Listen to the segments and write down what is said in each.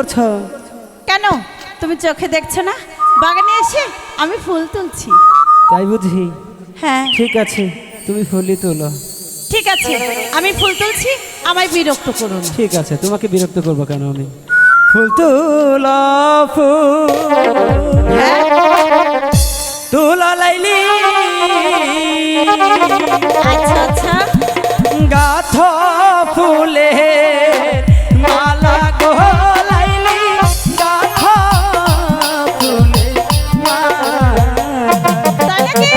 করছো? কেন তুমি চোখে দেখছো না বাগানে এসে আমি ফুল তুলছি? তাই বুঝি? হ্যাঁ ঠিক আছে, তুমি ফুলই তোলো। ঠিক আছে আমি ফুল তুলছি, আমায় বিরক্ত করো না। ঠিক আছে, তোমাকে বিরক্ত করবো কেন আমি? ফুল তোলা ফুল হ্যাঁ তোলা লাইলি আচ্ছা আচ্ছা গাথ ফুলে মালা গো লাইলি গাথ ফুলে মালা। তাই নাকি?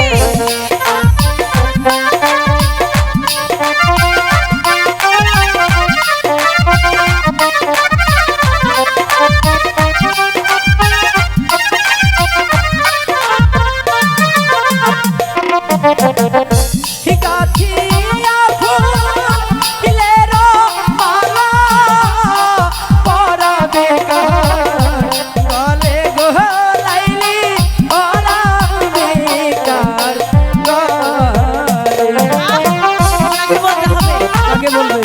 গাথিয়া ফুলের মালা পরাবে কার গলে গো লাইলি পরাবে কার গলে। আগে বলতে হবে। আগে বলবে।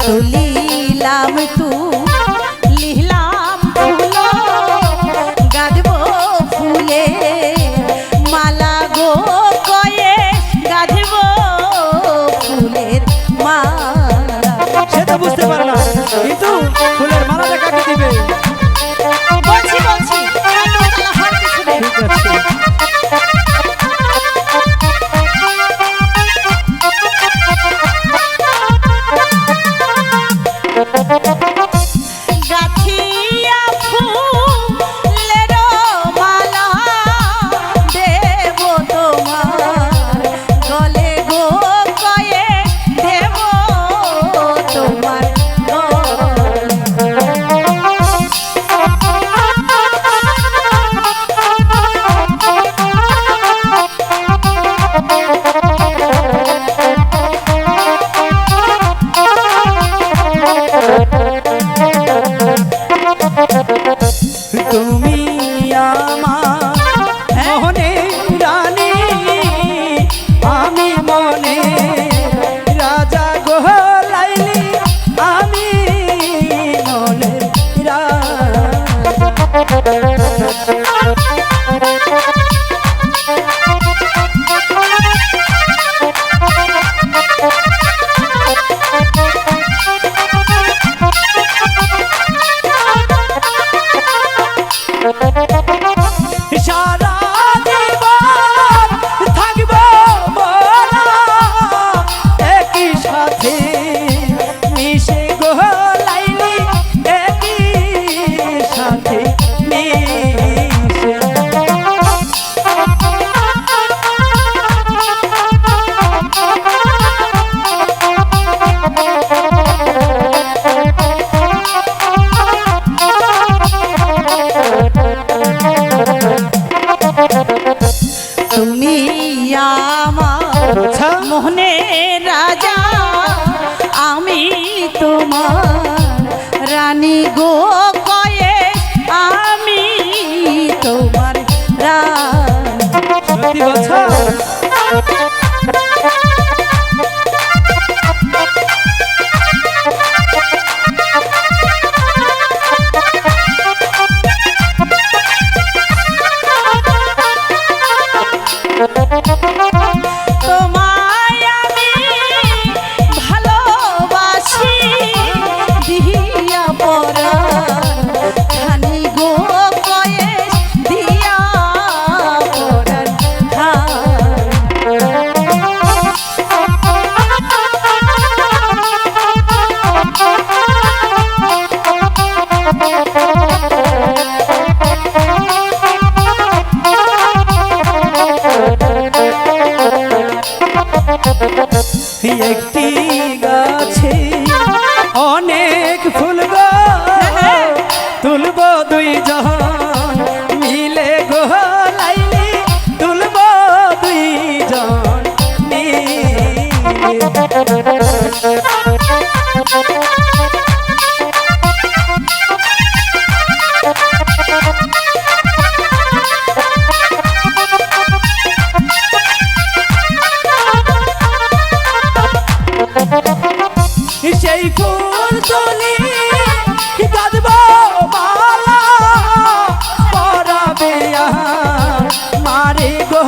তুলিলাম তু লিহলাম ফুল গাঁদবো ফুলে মালা গো কয়ে গাঁদবো ফুলের মালা। সে তো বুঝতে পারলাম, কিন্তু ফুলের মালাটা কাকে দিবে? বলছি বলছি এত তালা হয় কিছু নেই। ঠিক আছে। গাছিয়া ফুলের মালা দেব তোমার গলে গো কয়ে দেব তোমার তুমি আমার মনে রানী, আমি মনে রাজা গো লাইলি, আমি মনে সারা জীবন থাকব মোরা একই সাথে মিশে গো লাইলি, একই সাথে মিশে। তুমি আমার মোহনে রাজা, আমি তোমার রানী গো কয়ে আমি তোমার রানী। সত্যি বলছো? তোমায় আমি ভালোবাসি দিয়া পরাণ খানি গো কয়ে দিয়া পরাণ একটি গাছে অনেক ফুল গো তুলব দুই জন মিলে গো লাইলি, তুলব দুই জন মিলে। সেই ফুল তুলি গাঁথব মালা পরাবে মারে গো